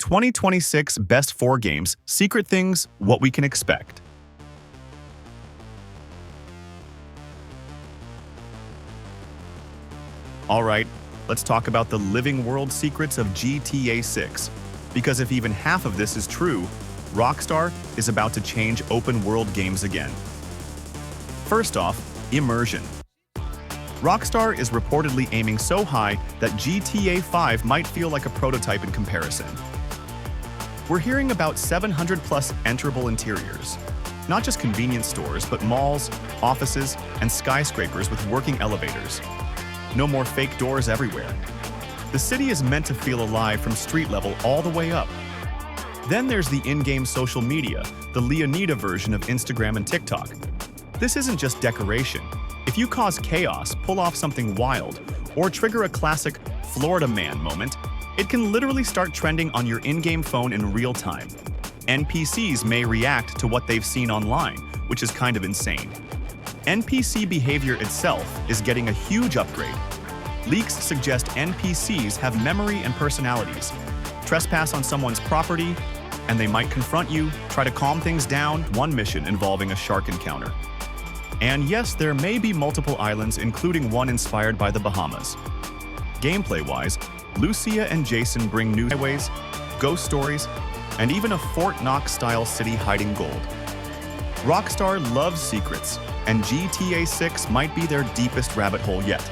2026 Best 4 Games, Secret Things, What We Can Expect. Alright, let's talk about the living world secrets of GTA 6. Because if even half of this is true, Rockstar is about to change open world games again. First off, immersion. Rockstar is reportedly aiming so high that GTA 5 might feel like a prototype in comparison. We're hearing about 700-plus enterable interiors. Not just convenience stores, but malls, offices, and skyscrapers with working elevators. No more fake doors everywhere. The city is meant to feel alive from street level all the way up. Then there's the in-game social media, the Leonida version of Instagram and TikTok. This isn't just decoration. If you cause chaos, pull off something wild, or trigger a classic Florida man moment, it can literally start trending on your in-game phone in real time. NPCs may react to what they've seen online, which is kind of insane. NPC behavior itself is getting a huge upgrade. Leaks suggest NPCs have memory and personalities. Trespass on someone's property, and they might confront you, try to calm things down, one mission involving a shark encounter. And yes, there may be multiple islands, including one inspired by the Bahamas. Gameplay-wise, Lucia and Jason bring new highways, ghost stories, and even a Fort Knox-style city hiding gold. Rockstar loves secrets, and GTA 6 might be their deepest rabbit hole yet.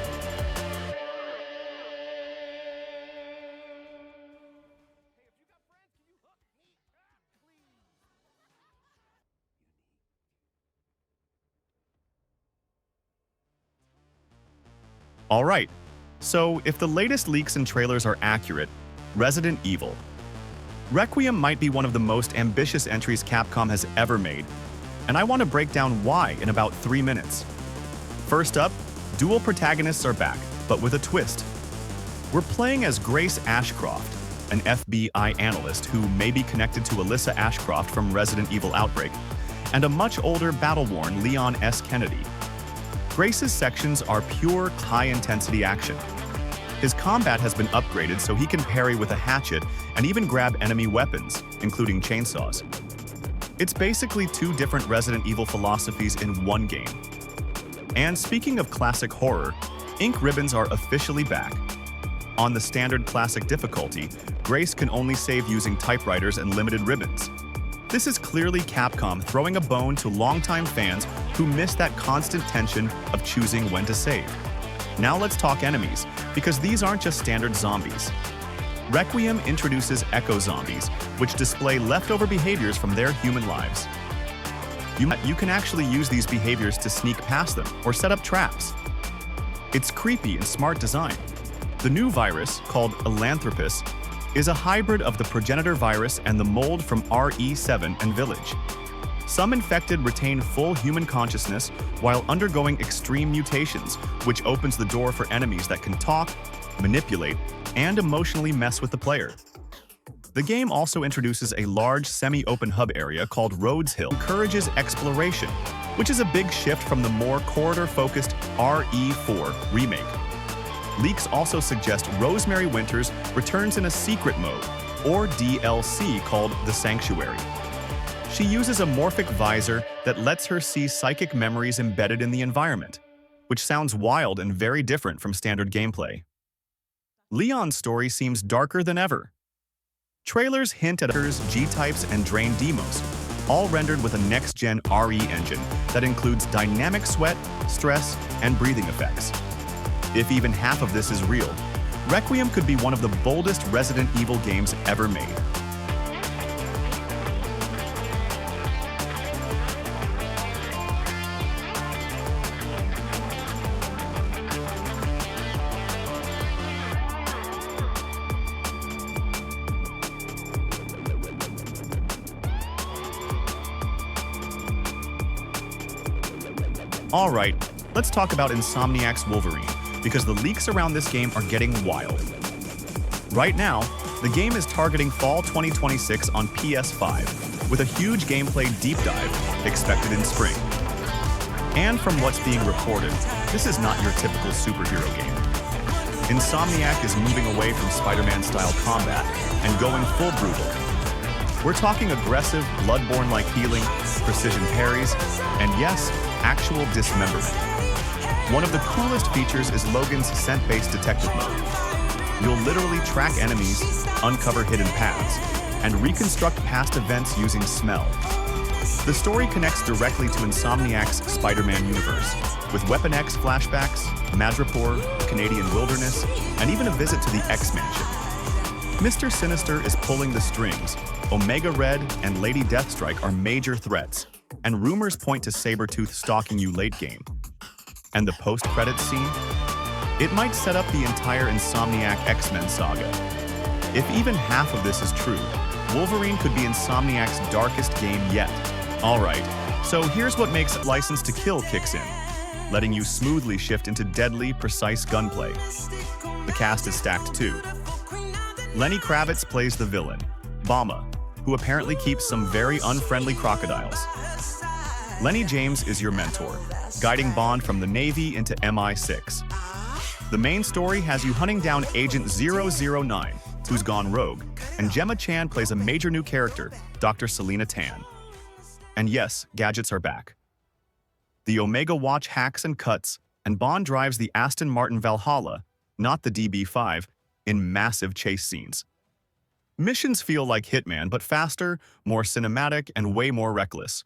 Alright, so if the latest leaks and trailers are accurate, Resident Evil. Requiem might be one of the most ambitious entries Capcom has ever made, and I want to break down why in about 3 minutes. First up, dual protagonists are back, but with a twist. We're playing as Grace Ashcroft, an FBI analyst who may be connected to Alyssa Ashcroft from Resident Evil Outbreak, and a much older battle-worn Leon S. Kennedy. Grace's sections are pure, high-intensity action. His combat has been upgraded so he can parry with a hatchet and even grab enemy weapons, including chainsaws. It's basically 2 different Resident Evil philosophies in one game. And speaking of classic horror, ink ribbons are officially back. On the standard classic difficulty, Grace can only save using typewriters and limited ribbons. This is clearly Capcom throwing a bone to longtime fans who miss that constant tension of choosing when to save. Now let's talk enemies, because these aren't just standard zombies. Requiem introduces echo zombies, which display leftover behaviors from their human lives. You can actually use these behaviors to sneak past them or set up traps. It's creepy and smart design. The new virus, called Atlantis, is a hybrid of the progenitor virus and the mold from RE7 and Village. Some infected retain full human consciousness while undergoing extreme mutations, which opens the door for enemies that can talk, manipulate, and emotionally mess with the player. The game also introduces a large semi-open hub area called Rhodes Hill, encourages exploration, which is a big shift from the more corridor-focused RE4 remake. Leaks also suggest Rosemary Winters returns in a secret mode, or DLC, called The Sanctuary. She uses a morphic visor that lets her see psychic memories embedded in the environment, which sounds wild and very different from standard gameplay. Leon's story seems darker than ever. Trailers hint at G-types and Drain demos, all rendered with a next-gen RE engine that includes dynamic sweat, stress, and breathing effects. If even half of this is real, Requiem could be one of the boldest Resident Evil games ever made. Alright, let's talk about Insomniac's Wolverine, because the leaks around this game are getting wild. Right now, the game is targeting fall 2026 on PS5, with a huge gameplay deep dive expected in spring. And from what's being reported, this is not your typical superhero game. Insomniac is moving away from Spider-Man-style combat and going full brutal. We're talking aggressive, Bloodborne-like healing, precision parries, and yes, actual dismemberment. One of the coolest features is Logan's scent-based detective mode. You'll literally track enemies, uncover hidden paths, and reconstruct past events using smell. The story connects directly to Insomniac's Spider-Man universe, with Weapon X flashbacks, Madripoor, Canadian wilderness, and even a visit to the X-Mansion. Mr. Sinister is pulling the strings. Omega Red and Lady Deathstrike are major threats, and rumors point to Sabretooth stalking you late game. And the post-credits scene? It might set up the entire Insomniac X-Men saga. If even half of this is true, Wolverine could be Insomniac's darkest game yet. Alright, so here's what makes License to Kill kicks in, letting you smoothly shift into deadly, precise gunplay. The cast is stacked too. Lenny Kravitz plays the villain, Bama, who apparently keeps some very unfriendly crocodiles. Lenny James is your mentor, guiding Bond from the Navy into MI6. The main story has you hunting down Agent 009, who's gone rogue, and Gemma Chan plays a major new character, Dr. Selena Tan. And yes, gadgets are back. The Omega Watch hacks and cuts, and Bond drives the Aston Martin Valhalla, not the DB5, in massive chase scenes. Missions feel like Hitman, but faster, more cinematic, and way more reckless.